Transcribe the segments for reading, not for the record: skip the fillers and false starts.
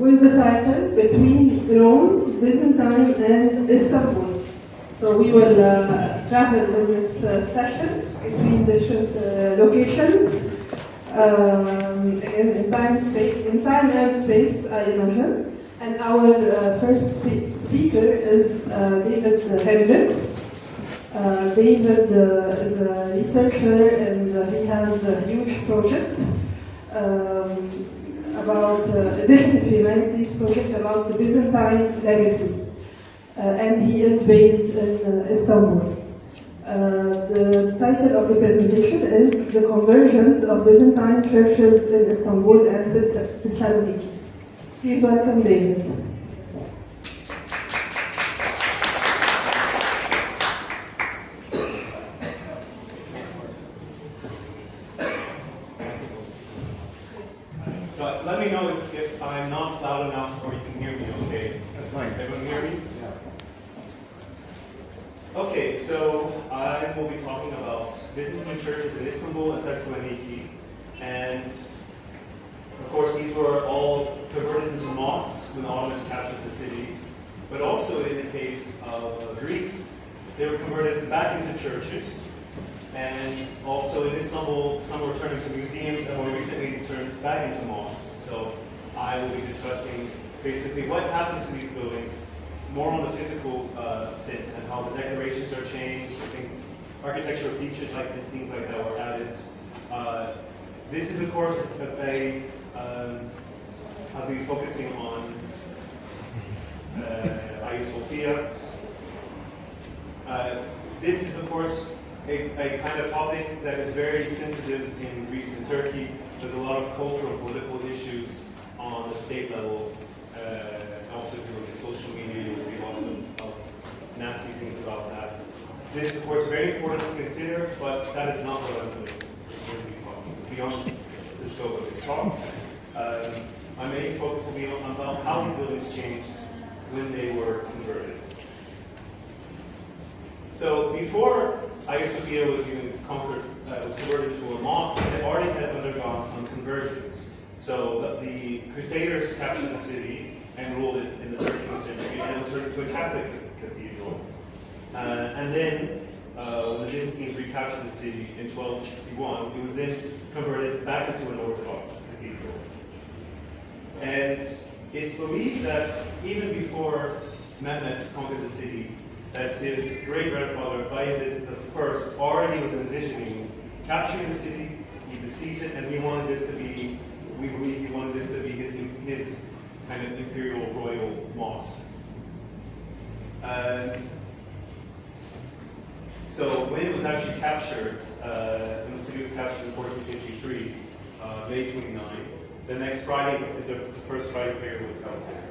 with the title Between Rome, Byzantine and Istanbul. So we will travel in this session between different locations in time and space, I imagine. And our first speaker is David Hendrix. David is a researcher and he has a huge project about Addition to Humanities project about the Byzantine Legacy. And he is based in Istanbul. The title of the presentation is The Conversions of Byzantine Churches in Istanbul and Thessaloniki. Please welcome David. Let me know if I'm not loud enough or you can hear me okay. That's fine. Everyone hear me? Yeah. Okay, so I will be talking about Byzantine churches in Istanbul and Thessaloniki. And of course, these were all converted into mosques when the Ottomans captured the cities. But also in the case of Greece, they were converted back into churches. And also in Istanbul, some were turned into museums and more recently turned back into mosques. So I will be discussing basically what happens to these buildings, more on the physical sense and how the decorations are changed, things, architectural features like this, things like that were added. This is of course I'll be focusing on Hagia Sophia. This is of course a kind of topic that is very sensitive in Greece and Turkey. There's a lot of cultural and political issues on the state level. Also, if you look at social media, you'll see lots of nasty things about that. This is, of course, very important to consider, but that is not what I'm going to be talking about. It's beyond the scope of this talk. My main focus will be on about how these buildings changed when they were converted. So before Hagia Sophia was even was converted to a mosque, it already had undergone some conversions. So the Crusaders captured the city and ruled it in the 13th century, and it was turned into a Catholic cathedral. And then, when the Byzantines recaptured the city in 1261, it was then converted back into an Orthodox cathedral. And it's believed that even before Mehmet conquered the city, that his great-grandfather Bayezid I already was envisioning capturing the city. He besieged it, and we believe he wanted this to be his kind of imperial royal mosque. So when it was actually captured, when the city was captured in 1453, May 29, the next Friday, the first Friday prayer was held there.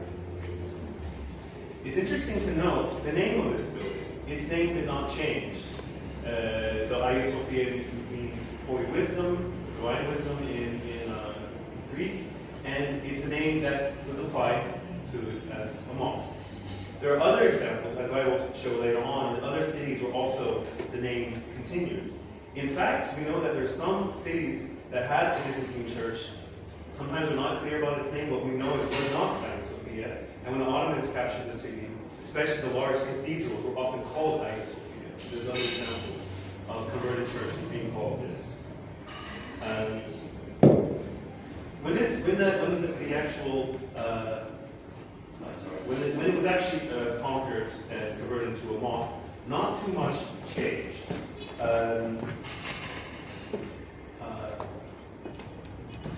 It's interesting to note the name of this building. Its name did not change. So Hagia Sophia means holy wisdom, divine wisdom in Greek, and it's a name that was applied to it as a mosque. There are other examples, as I will show later on, in other cities where also the name continued. In fact, we know that there's some cities that had a Byzantine church. Sometimes we're not clear about its name, but we know it was not Hagia Sophia. And when the Ottomans captured the city, especially the large cathedrals were often called Hagia Sophia. So there's other examples of converted churches being called this. And when it was actually conquered and converted into a mosque, not too much changed. And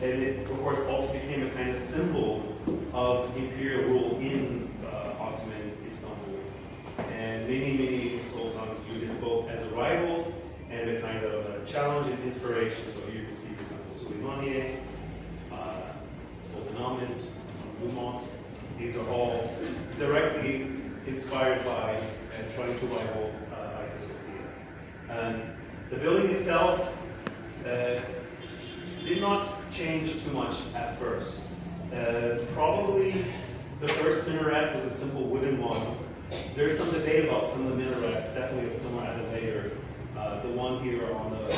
it, of course, also became a kind of symbol of imperial rule in Ottoman Istanbul. And many sultans viewed it both as a rival and a kind of a challenge and inspiration. So here you can see, for example, Suleymaniye, Sultan Ahmed, Blue Mosque. These are all directly inspired by and trying to rival Hagia Sophia. The building itself did not change too much at first. Probably the first minaret was a simple wooden one. There's some debate about some of the minarets, definitely some were added later. The one here on the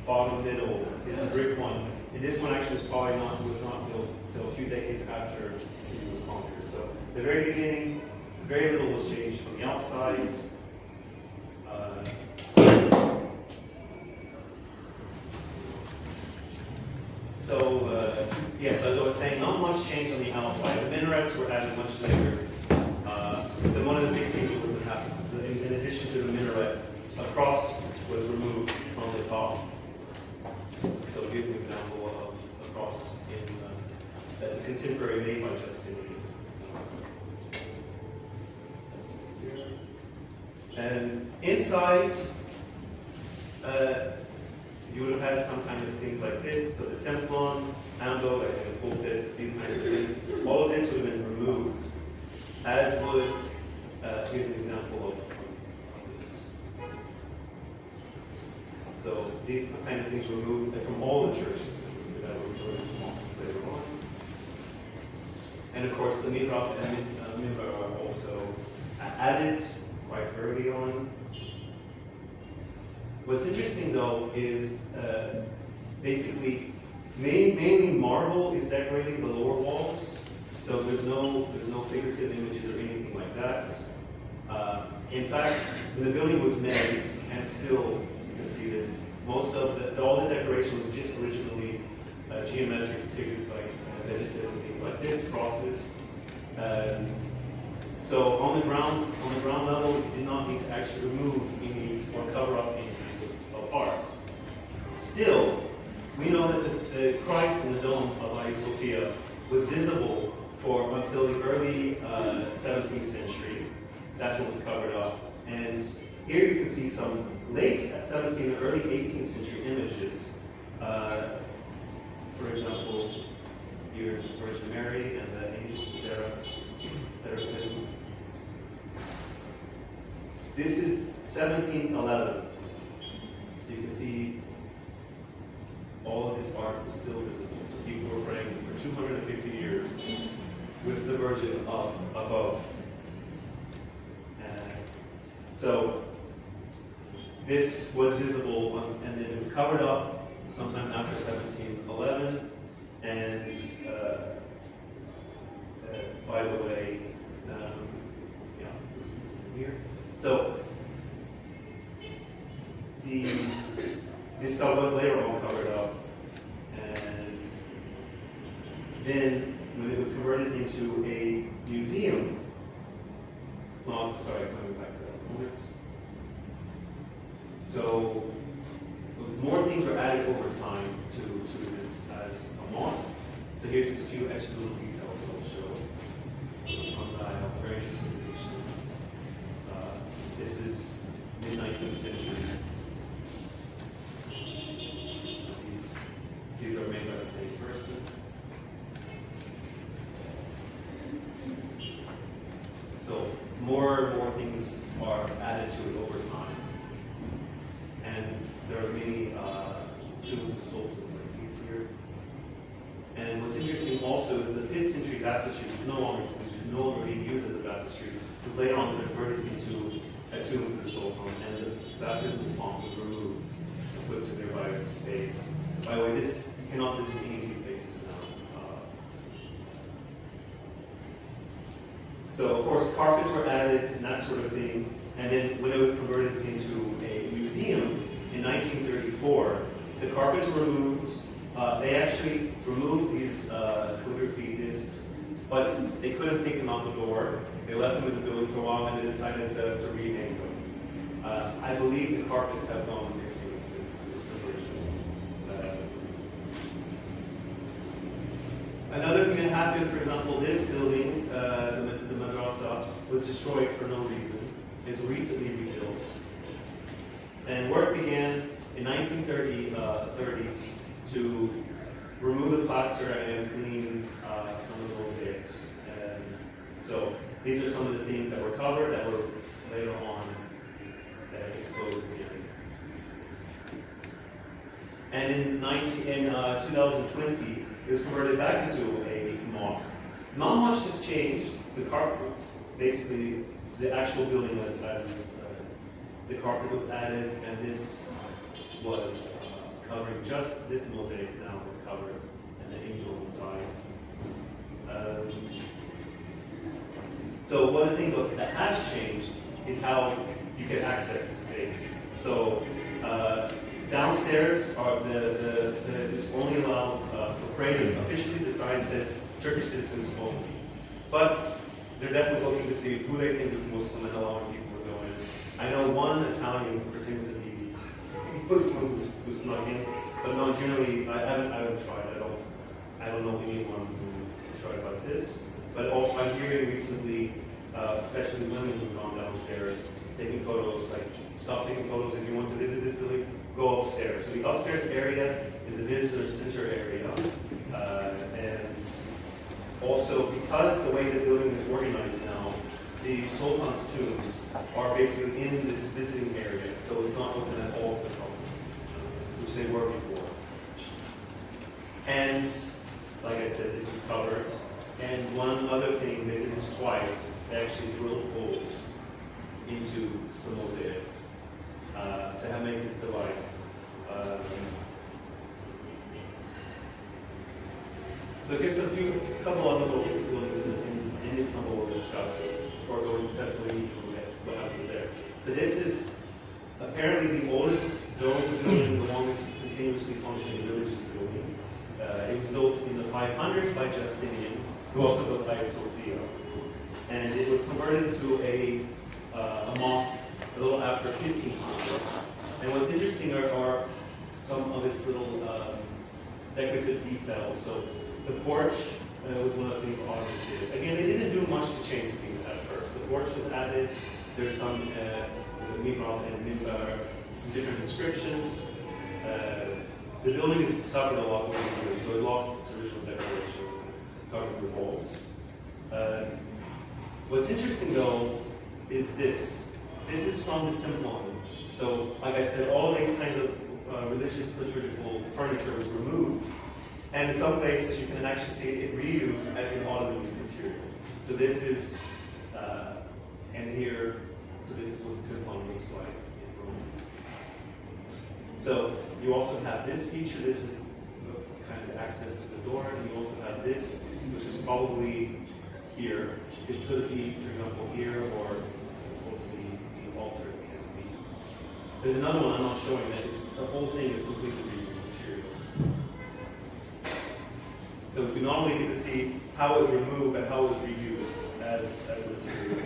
bottom middle is a brick one. And this one actually was not built until a few decades after the city was conquered. So the very beginning, very little was changed from the outside. Yes, as I was saying, not much change on the outside. The minarets were added much later. One of the big things that would happen, in addition to the minaret, a cross was removed from the top. So here's an example of a cross that's a contemporary made by Justinian. And inside, you would have had some kind of things like this. So the templon, ambo, like the pulpit, these kinds of things. All of this would have been removed, as would, here's an example of this. So these kind of things were removed from all the churches that were later on. And of course, the mihrab and minbar are also added quite early on. What's interesting though is basically mainly marble is decorating the lower walls, so there's no figurative images or anything like that. In fact, when the building was made, and still you can see this, most of all the decoration was just originally geometric figured like vegetative and things like this, crosses. So on the ground level, you did not need to actually remove any or cover up any of art. Still, we know that the Christ in the dome of Hagia Sophia was visible for until the early 17th century. That's what was covered up. And here you can see some late 17th and early 18th century images. For example, here's the Virgin Mary and the angels of Seraphim. This is 1711. So you can see all of this art was still visible. So people were praying for 250 years with the Virgin up above. So this was visible, and then it was covered up sometime after 1711. And by the way, this is here. So this stuff was later on covered up, and then when it was converted into a museum, coming back to that moment. So more things were added over time to this as a mosque. So here's just a few extra little details I'll show. So the sundial, very interesting addition. This is mid-19th century. These are made by the same person. So more and more things are added to it over time. And there are many tombs of sultans like these here. And what's interesting also is the 5th century baptistry was no longer being used as a baptistry. It was later on converted into a tomb for the sultan, and the baptismal font was removed and put to nearby space. By the way, this you cannot visit any of these spaces now. So of course carpets were added and that sort of thing. And then when it was converted into a museum in 1934, the carpets were removed. They actually removed these calligraphy discs, but they couldn't take them out the door. They left them in the building for a while and they decided to rename them. I believe the carpets have gone missing since this conversion. Another thing that happened, for example, this building, the madrasa, was destroyed for no reason. It's recently rebuilt. And work began in 1930s to remove the plaster and clean some of the mosaics. And so these are some of the things that were covered that were later on exposed again. And in 2020, it was converted back into a mosque. Not much has changed. The carpet, basically, the actual building was as the carpet was added, and this was covering just this mosaic now is covered, and the angel inside. So one thing that has changed is how you can access the space. So downstairs is only allowed for prayers. Officially, the sign says Turkish citizens only. But they're definitely looking to see who they think is Muslim and how long people will go in. I know one Italian who pretended to be Muslim who snuck in, but no, generally I haven't tried. I don't know anyone who's tried like this. But also I'm hearing recently, especially women who've gone downstairs, taking photos, like stop taking photos if you want to visit this building, go upstairs. So the upstairs area is a visitor center area. And also because the way the building is organized now, the Sultan's tombs are basically in this visiting area. So it's not open at all to the public, which they were before. And like I said, this is covered. And one other thing, they did this twice, they actually drilled holes into the mosaics to have made this device. So just a couple other little buildings in Istanbul we'll discuss before going to Thessaloniki and what happens there. So this is apparently the oldest dome building, the longest continuously functioning religious building. It was built in the 500s by Justinian, who also built Hagia Sophia. And it was converted into a mosque a little after 1500. And what's interesting are some of its little decorative details. So the porch was one of the things the authors did. Again, they didn't do much to change things at first. The porch was added. There's some mihrab and minbar, some different inscriptions. The building has suffered a lot over the years, so it lost its original decoration, covered with walls. What's interesting though is this. This is from the temple. So, like I said, all of these kinds of religious liturgical furniture was removed. And in some places you can actually see it reused in Ottoman material. So this is, and here, so this is what the temple looks like in Rome. So you also have this feature. This is kind of access to the door. And you also have this, which is probably here. This could be, for example, here, or hopefully the altar can be. There's another one I'm not showing that the whole thing is completely reused material. So we not only get to see how it was removed, but how it was reused as a material.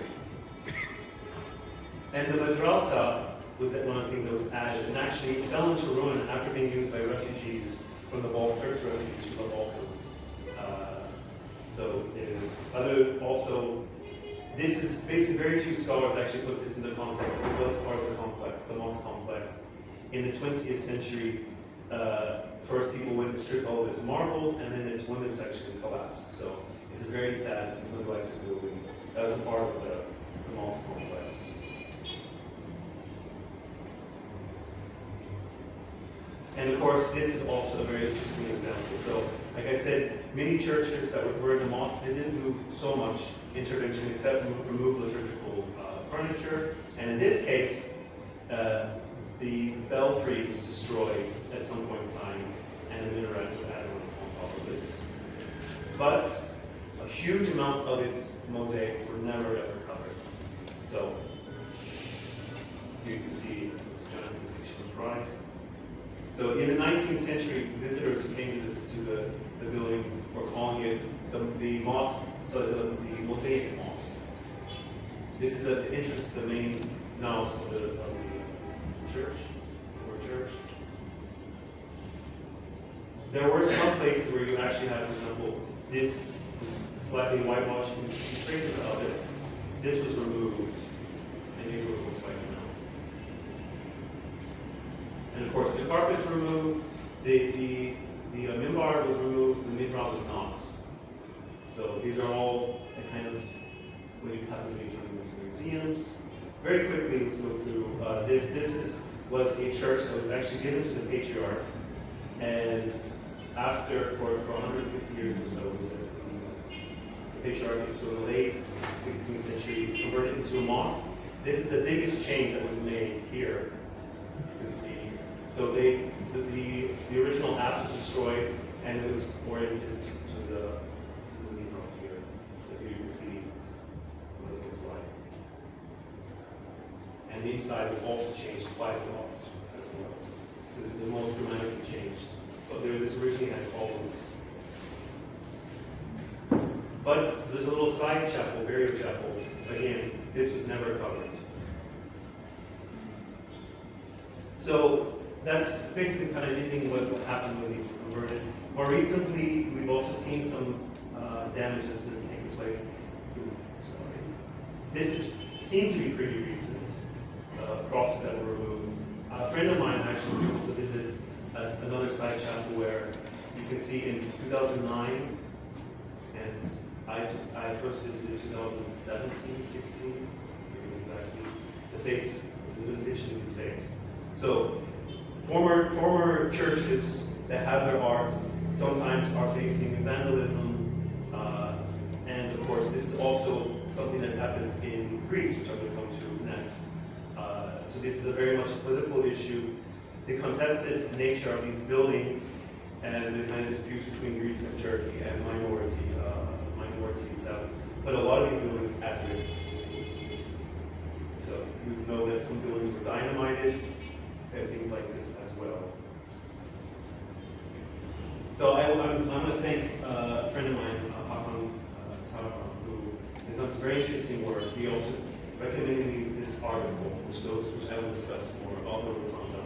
And the madrasa was one of the things that was added, and actually it fell into ruin after being used by refugees from the Balkans, refugees from the Balkans. Also, this is basically very few scholars actually put this into context. It was part of the complex, the mosque complex. In the 20th century, first people went to strip all of this marble, and then its women's section collapsed. So it's a very sad and neglected building. That was a part of the mosque complex. And of course, this is also a very interesting example. So, like I said, many churches that were in the mosque, they didn't do so much intervention except remove liturgical furniture. And in this case, the belfry was destroyed at some point in time, and the minaret was added on top of it. But a huge amount of its mosaics were never ever covered. So, here you can see this giant depiction of Christ. So in the 19th century, visitors who came to the building were calling it the mosque, so the mosaic mosque. This is the entrance to the main house of the church, or church. There were some places where you actually had, for example, this slightly whitewashed traces of it. This was removed, and here's what it looks like now. And of course, the carpet's removed, the minbar was removed, the mihrab was not. So these are all a kind of what you have to be turning into museums. Very quickly, let's go through this. Was a church that was actually given to the patriarch, and after for 150 years or so, was the patriarch. So in the late 16th century, it was converted into a mosque. This is the biggest change that was made here. You can see So the original apse was destroyed, and it was oriented to the middle here. So here you can see what it looks like. And the inside was also changed quite a lot as well. So this is the most dramatically changed. But this originally had columns. But there's a little side chapel, burial chapel. Again, this was never covered. So that's basically kind of ending what happened when these were converted. More recently, we've also seen some damage that's been taking place. Sorry. This seemed to be pretty recent. Crosses that were removed. A friend of mine actually was able to visit another side chapel where you can see in 2009, and I first visited 2017, 16, exactly. The face is intentionally defaced. So former churches that have their art sometimes are facing vandalism, and of course this is also something that's happened in Greece, which I'm going to come to next. So this is a very much a political issue. The contested nature of these buildings and the kind of disputes between Greece and Turkey and minorities have put a lot of these buildings at risk. So we know that some buildings were dynamited and things like this as well. So I'm going to thank a friend of mine, who has done some very interesting work. He also recommended me this article, which I will discuss more about the Rotunda.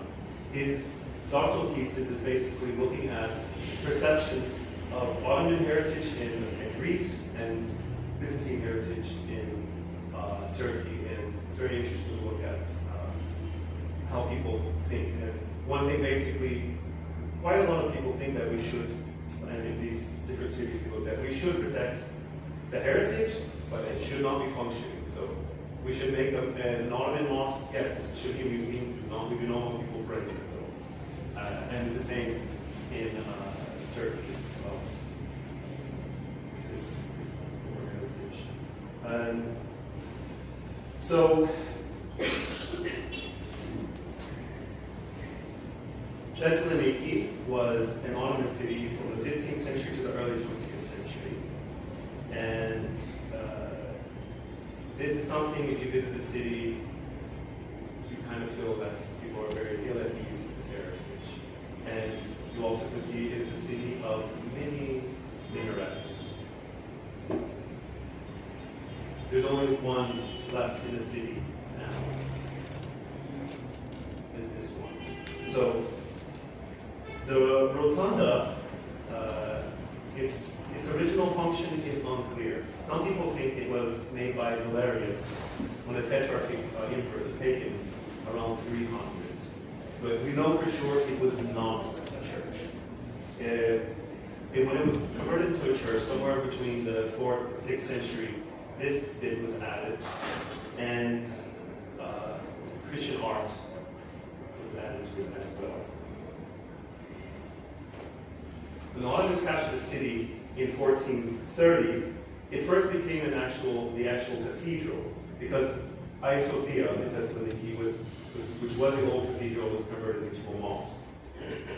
His doctoral thesis is basically looking at perceptions of Ottoman heritage in Greece and Byzantine heritage in Turkey, and it's very interesting to look at how people think. And one thing, basically, quite a lot of people think that we should, and in these different series we looked at, we should protect the heritage, but it should not be functioning. So we should make an Ottoman mosque, yes, it should be a museum, we do not want people breaking it though. And the same in Turkey as well. This more heritage. So Thessaloniki was an Ottoman city from the 15th century to the early 20th century. And this is something, if you visit the city, you kind of feel that people are very ill at ease with this heritage. And you also can see it's a city of many minarets. There's only one left in the city now. Is this one. So the rotunda, its original function is unclear. Some people think it was made by Valerius when the Tetrarchic emperors had taken around 300. But we know for sure it was not a church. When it was converted into a church, somewhere between the 4th and 6th century, this bit was added, and Christian art was added to it as well. When the Ottomans captured the city in 1430, it first became the actual cathedral, because Hagia Sophia in Thessaloniki, which was the old cathedral, was converted into a mosque.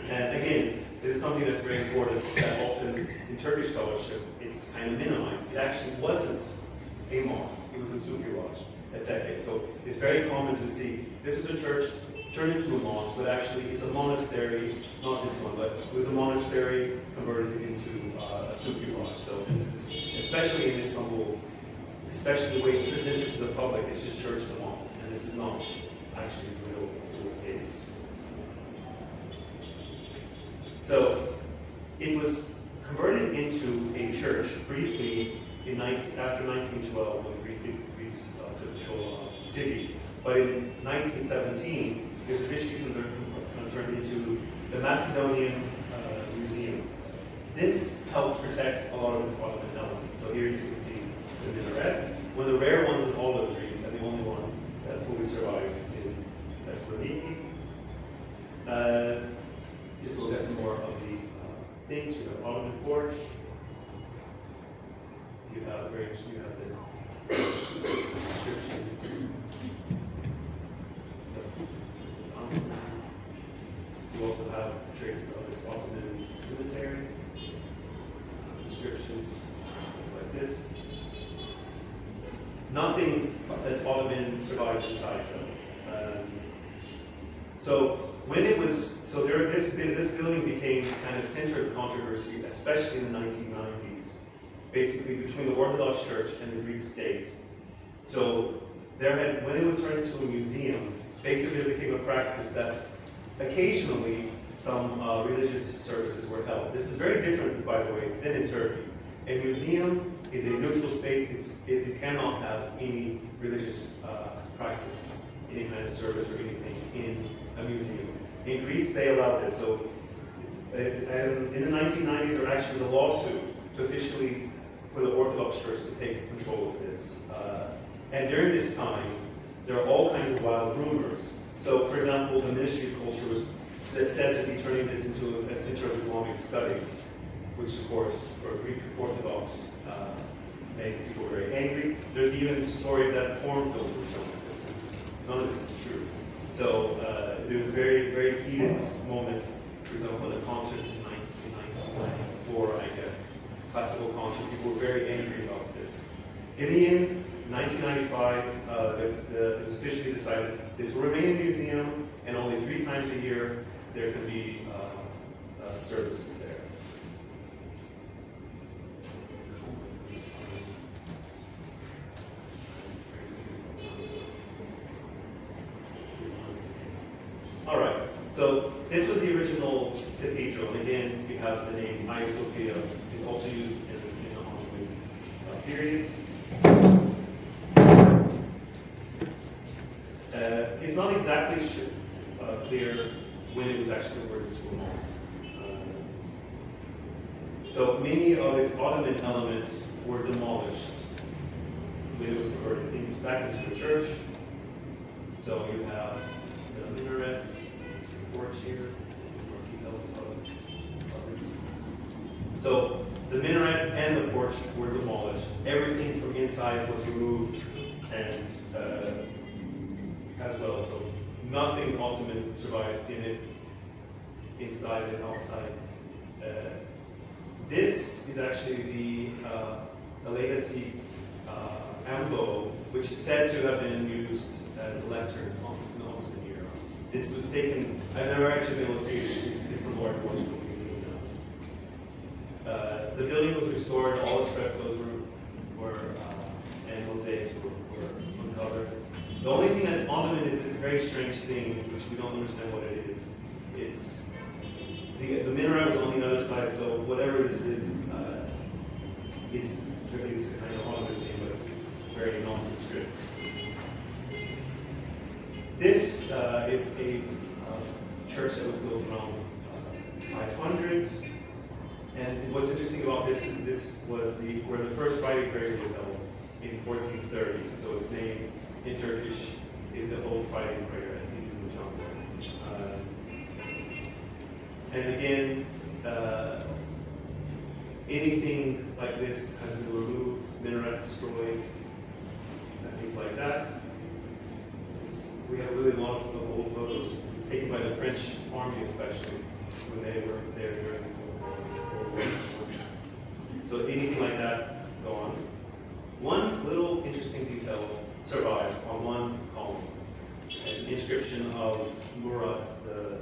And again, this is something that's very important, that often in Turkish scholarship, it's kind of minimized. It actually wasn't a mosque, it was a Sufi lodge, a teke. So it's very common to see, this was a church turned into a mosque, but actually it's a monastery, not this one, but it was a monastery converted into a Sufi lodge. So this is, especially in Istanbul, especially the way it's presented to the public, it's just church to mosque, and this is not actually the real case. So it was converted into a church briefly after 1912 when Greece took control of the city. But in 1917, it was officially turned into the Macedonian Museum. This helped protect a lot of its Ottoman elements. So here you can see the minarets, one of the rare ones in all of Greece, and the only one that fully survives in Thessaloniki. Just look at some more of the things. You have Ottoman porch. You have the description. Nothing that's Ottoman survives inside though. So when it was, this building became kind of center of controversy, especially in the 1990s, basically between the Orthodox Church and the Greek state. So when it was turned into a museum, basically it became a practice that occasionally some religious services were held. This is very different, by the way, than in Turkey. A museum is a neutral space. It cannot have any religious practice, any kind of service or anything in a museum. In Greece, they allowed this. So in the 1990s, there actually was a lawsuit to officially for the Orthodox Church to take control of this. And during this time, there are all kinds of wild rumors. So, for example, the Ministry of Culture was said to be turning this into a center of Islamic study, which, of course, for Greek Orthodox, made people very angry. There's even stories that porn films were shown at this. None of this is true. So there was very, very heated moments. For example, at a concert in 1994, I guess, classical concert, people were very angry about this. In the end, 1995, it was officially decided this will remain a museum, and only 3 times a year there can be services there. All right, so this was the original cathedral, and again, you have the name Hagia Sophia. It's also used in the Ottoman period. It's not exactly clear when it was actually converted to a mosque. So many of its Ottoman elements were demolished when it was converted. It was back into a church. So you have the minarets, the porch here, some more details of it. So the minaret and the porch were demolished. Everything from inside was removed, and as well. So nothing Ottoman survives in it, inside and outside. This is actually the Legacy ambo, which is said to have been used as a lectern in the Ottoman era. This was taken, I've never actually been able to see it, it's Istanbul and Portugal. The building was restored, all its frescoes were and mosaics were uncovered. The only thing that's Ottoman is this very strange thing, which we don't understand what it is. It's the minaret was on the other side, so whatever this is, it's a kind of Ottoman thing, but very nondescript. This is a church that was built around 500. And what's interesting about this is this was where the first Friday prayer was held in 1430. So its name in Turkish is the Old Friday prayer, as seen in the jungle. And again, anything like this has been removed, minaret destroyed, and things like that. We have really a lot of old photos taken by the French army, especially when they were there during World War I. So anything like that, gone. One little interesting detail survives on one column. It's an inscription of Murat the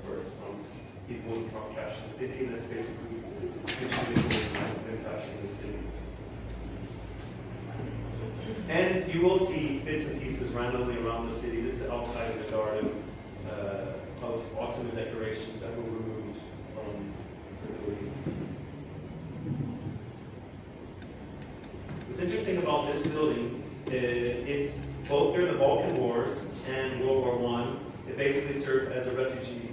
first he's going from capturing the city, and that's basically them capturing the city. And you will see bits and pieces randomly around the city. This is outside of the garden of Ottoman decorations that were removed from the building. What's interesting about this building, it's both during the Balkan Wars and World War I, it basically served as a refugee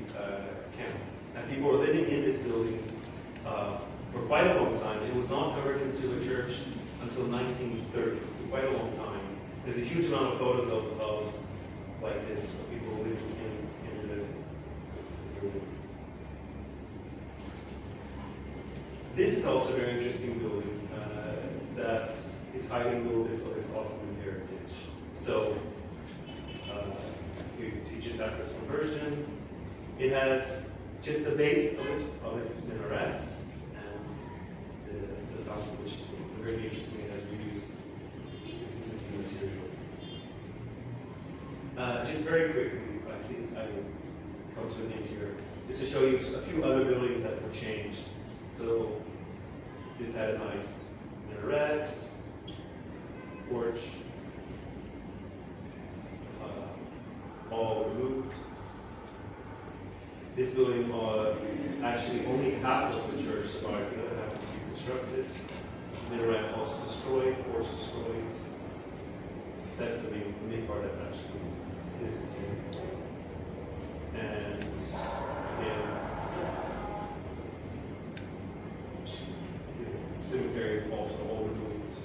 camp. And people were living in this building for quite a long time. It was not converted into a church until 1930, so quite a long time. There's a huge amount of photos of like this, of people living in the building. This is also a very interesting building that is hiding a little bit of its Ottoman heritage. So you can see just after its conversion, it has just the base of its minaret and the fountain, which very interesting, it has reused very quickly, I think I will come to an end here, just to show you a few other buildings that were changed. So this had a nice minaret, porch, all removed. This building, actually only half of the church survives, the other half was reconstructed. Minaret also destroyed, porch destroyed. That's the main part that's actually Byzantine. And again, cemeteries also all removed.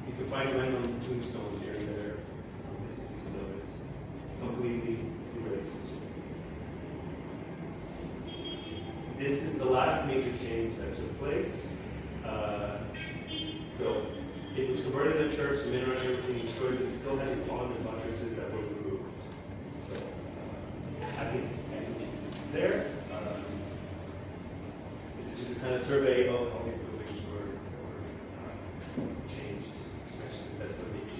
You can find random tombstones here and there, pieces of it, completely erased. This is the last major change that took place. So it was converted into a church, the minaret and everything destroyed, but it still had these ottoman buttresses that were removed. So I think there. This is just a kind of survey of how these buildings were changed, especially Thessaloniki.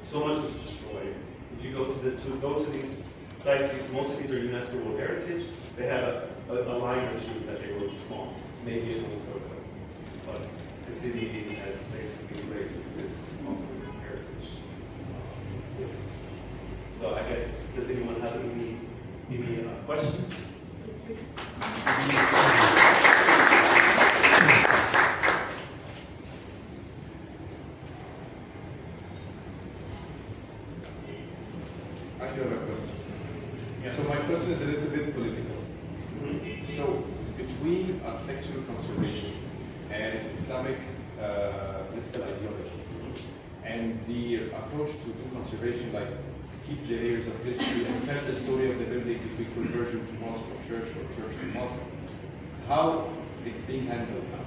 So much was destroyed. If you go to these sites, most of these are UNESCO World Heritage. They have a line or two that they were mosques, maybe a whole photo, but the city has basically erased this Ottoman heritage. So I guess, does anyone have any questions? I do have a question. Yeah. So my question is a little bit political. Mm-hmm. So between architectural conservation and Islamic political ideology, and the approach to do conservation, like keep the layers of history and tell the story of the building between conversion to mosque or church to mosque, how it's being handled now?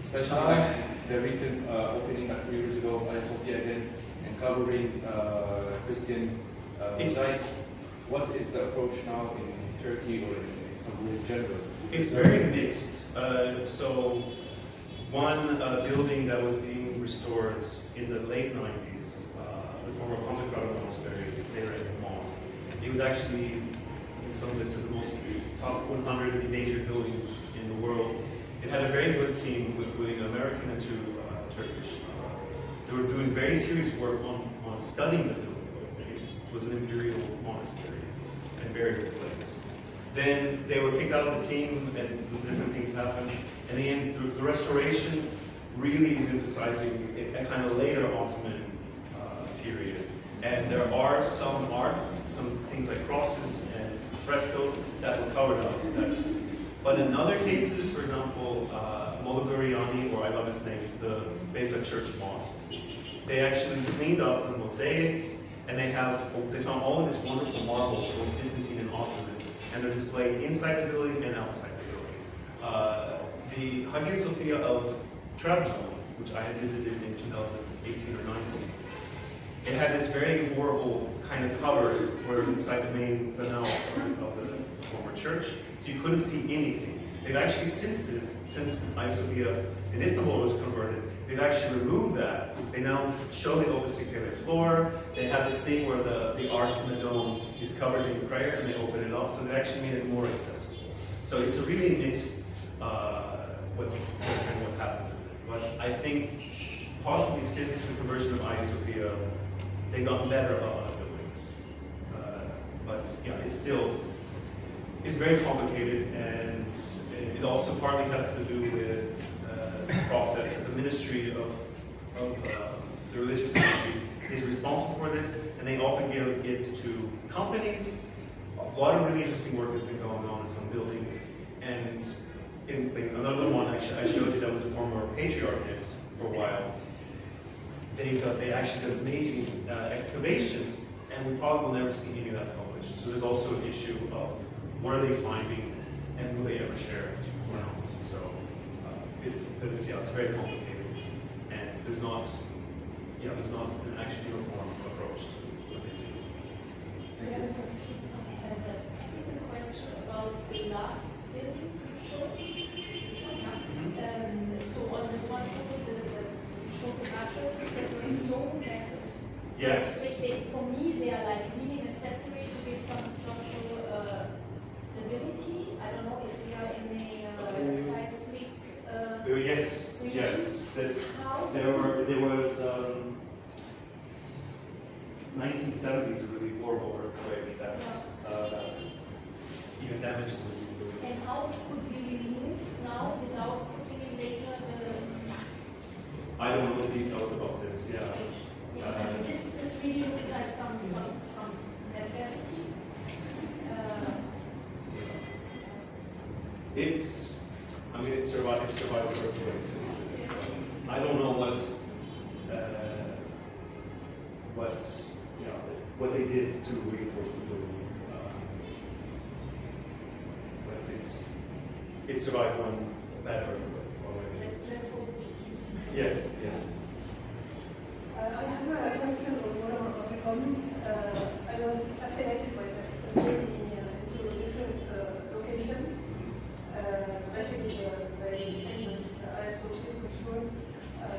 Especially like the recent opening like 3 years ago of Hagia Sophia again, and covering Christian sites. What is the approach now in Turkey or in Istanbul in general? It's very mixed. So one building that was being restored in the late 90s, the former Convent Monastery, it's a mosque. It was actually in some lists of the most top 100 endangered buildings in the world. It had a very good team, including American and two Turkish. They were doing very serious work on studying the building. It was an imperial monastery and very good place. Then they were kicked out of the team and different things happened. And then the restoration really is emphasizing a kind of later Ottoman period. And there are some art, some things like crosses and frescoes that were covered up. But in other cases, for example, Molaguriani, or I love his name, the Beta Church Mosque, they actually cleaned up the mosaic, and they found all of this wonderful marble, both Byzantine and Ottoman, and they're displayed inside the building and outside the building. The Hagia Sophia of Trabzon, which I had visited in 2018 or 19, it had this very horrible kind of cover where inside the main naos of the former church, so you couldn't see anything. They've actually since Hagia Sophia in Istanbul was converted, they've actually removed that. They now show the obelisk floor. They have this thing where the art in the dome is covered in prayer, and they open it up, so they actually made it more accessible. So it's a really mixed what happens in it. But I think possibly since the conversion of Hagia Sophia, they've gotten better about other buildings. But yeah, it's very complicated, and it also partly has to do with the process. The Ministry of the Religious Ministry is responsible for this, and they often give gifts to companies. A lot of really interesting work has been going on in some buildings, and in another one I showed you that was a former patriarchate for a while. They actually did amazing excavations, and we probably will never see any of that published. So there's also an issue of what are they finding, and will they ever share it or not? So it's very complicated, and there's not an actually uniform approach to what they do. I have a technical question about the last building you showed. This one, yeah. So on this one photo, you showed the mattresses that were so massive. Yes. For me, they are like really necessary to give some structural stability. I don't know if we are in a seismic yes, region. yes. How? There was 1970s a really horrible earthquake that even damaged these buildings. And how could we remove now without putting in later I don't know the details about this. Yeah. this really looks like some necessity. It survived earthquakes. I don't know what they did to reinforce the building. But it survived one bad earthquake already. Let's hope it keeps. Yes. I have a question or more of a comment. I was fascinated by this journey into different locations, especially the very famous Ayah Sophia Mashroع.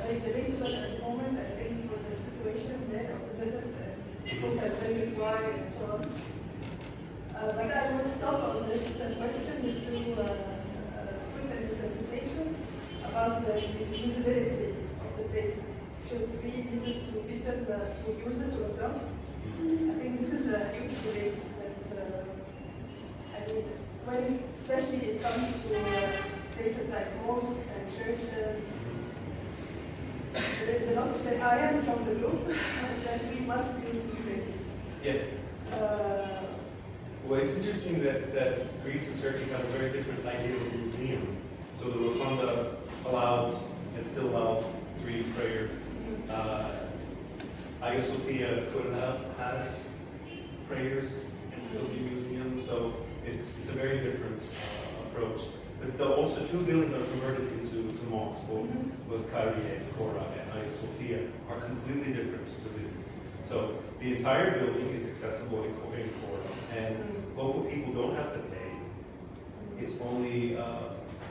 Very relatable at the moment, I think, for the situation there of the visit, people can visit why and so on. But I will stop on this question to put in the presentation about the usability of the places. Should we leave it to people to use it or not? I think this is a huge debate that, when especially it comes to places like mosques and churches, there is a lot to say. I am from the group that we must use these places. Yeah. Well, it's interesting that Greece and Turkey have a very different idea of a museum. So the Rotunda allowed and still allows 3 prayers. Hagia Sophia could have had prayers and still be a museum, so it's a very different approach. But also 2 buildings that are converted into mosques, both Ghally and Kora and Hagia Sophia, are completely different to visit. So the entire building is accessible in Kora, and local people don't have to pay. It's only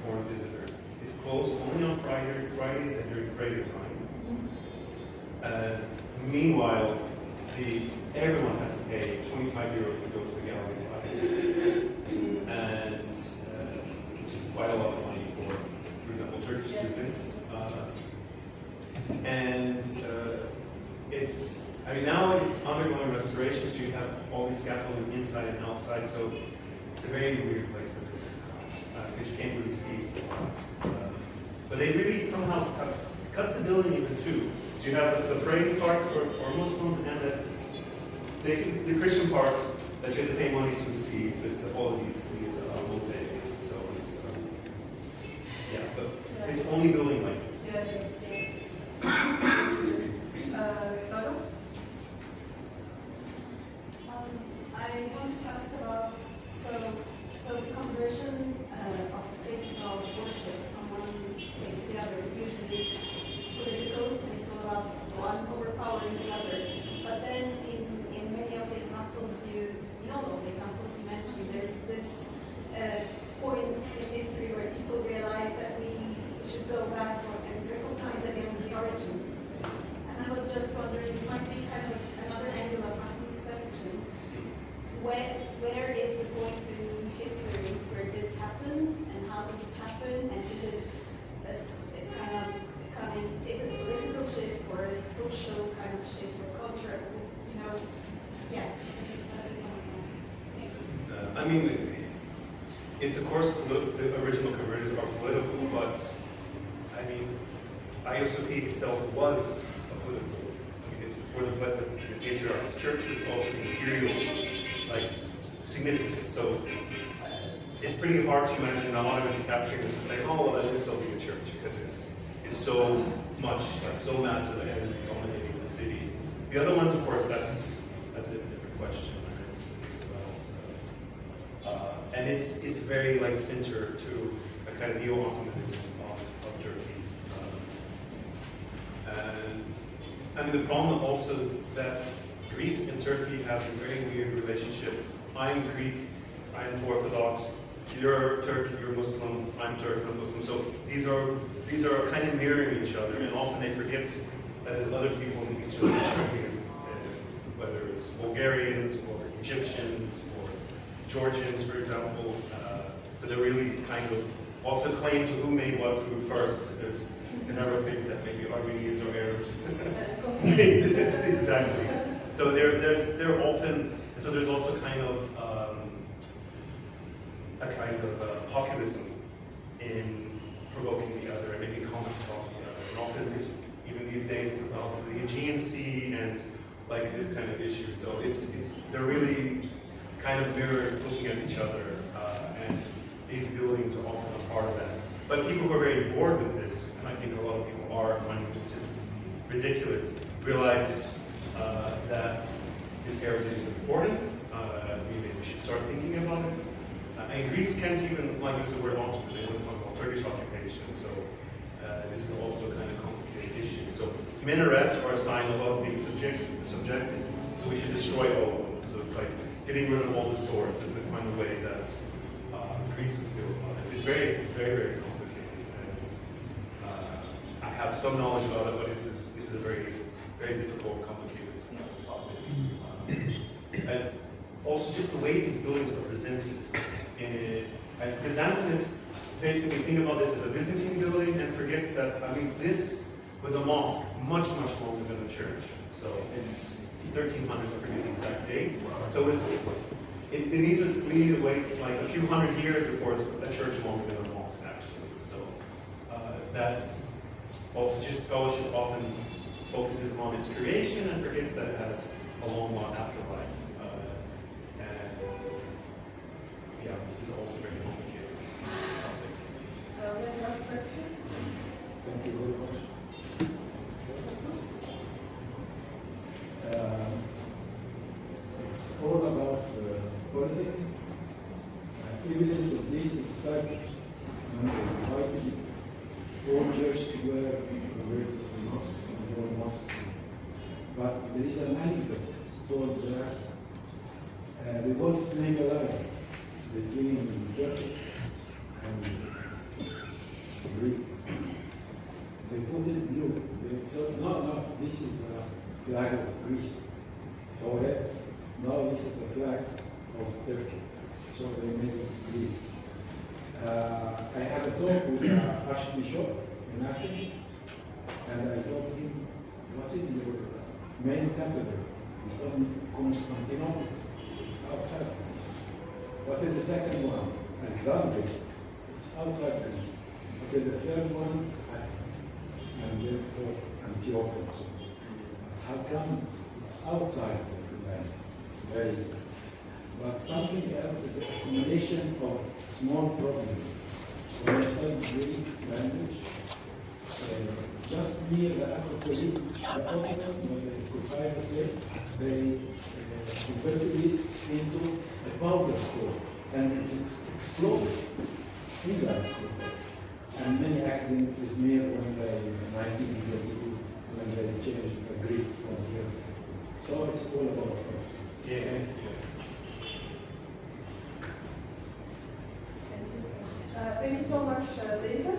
foreign visitors. It's closed only on Fridays and during prayer time. Meanwhile, everyone has to pay 25 euros to go to the gallery, and which is quite a lot of money for example, Turkish students. Now it's undergoing restoration, so you have all these scaffolding inside and outside, so it's a very weird place to visit, because you can't really see. But they really somehow cut the building into 2. So you have the praying part for Muslims and basically the Christian part that you have to pay money to see with all of these mosaics. So it's but it's only building like this. Sara? I want to ask about the conversion of places of worship from one state to the other is usually political, and it's all about one overpowering the other. But then in many of the examples all of the examples you mentioned, there's this point in history where people realize that we should go back and recognize again the origins. And I was just wondering, it might be kind of another angle of Matthew's question. Where is the point in history where this happens, and how does it happen, and is it is it a political shift or a social kind of shift or culture? I mean, it's of course the original conversions are political, but I mean, Hagia Sophia itself was a political. It's for the patriarch's church, but it's also imperial, significant. So it's pretty hard to imagine a lot of it's capturing this and saying, oh, well, that is Soviet church, because it's so much, so massive and dominating the city. The other ones, of course, that's a different question. And it's very centered to a kind of neo-Ottomanism of Turkey. And the problem also that Greece and Turkey have a very weird relationship. I'm Greek, I'm Orthodox, you're Turk, you're Muslim, I'm Turk, I'm Muslim. So these are kind of mirroring each other, and often they forget that there's other people in Eastern Turkey whether it's Bulgarians or Egyptians or Georgians, for example. So they really kind of also claim to who made what food first. You never think that maybe Armenians or Arabs. Exactly. So they're often, so there's also kind of a kind of populism in provoking the other and making comments about the other. And often even these days it's about the Aegean Sea and like this kind of issue. So they're really kind of mirrors looking at each other, and these buildings are often a part of that. But people who are very bored with this, and I think a lot of people are finding this just ridiculous, realize that this heritage is important. Maybe we should start thinking about it. And Greece can't even use the word occupation. They want to talk about Turkish occupation. So this is also kind of complicated issue. So minarets are a sign of us being subjective. So we should destroy all of them. So it's like getting rid of all the swords is the kind of way that Greece would feel about this. It's very, very complicated. And I have some knowledge about it, but this is a very, very difficult, complicated topic. And also just the way these buildings are presented. Byzantinists basically think about this as a Byzantine building and forget that, this was a mosque much longer than a church. So it's 1300s, I forget the exact date. So it needs to wait like a few hundred years before it's a church longer than a mosque, actually. So that's also just scholarship often focuses on its creation and forgets that it has a long afterlife. Yeah, this is also very complicated topic. Last question. Thank you very much. It's all about politics. Evidence of this is such widely all churches were converted to mosques and all mosques. But there is an anecdote told there. They want to make a line between the church and Greek. They put it blue. So no, this is the flag of Greece. So now this is the flag of Turkey. So they made it green. I had a talk with Archbishop in Athens, and I told him, what is your main capital? He told me, Constantinople. It's outside. What is the second one? Alexandria. It's outside Greece. Okay, the third one, Athens. And therefore, Antiochus. How come it's outside the land? It's very. But something else is the accumulation of small problems. When I studied Greek language, just near the Acropolis, the problem when they occupy the place, they converted it into a powder store, and it exploded in the Acropolis. And many accidents with me when they, in 1922, when they changed the Greece from here. So it's all about that. Yeah. Thank you so much, David.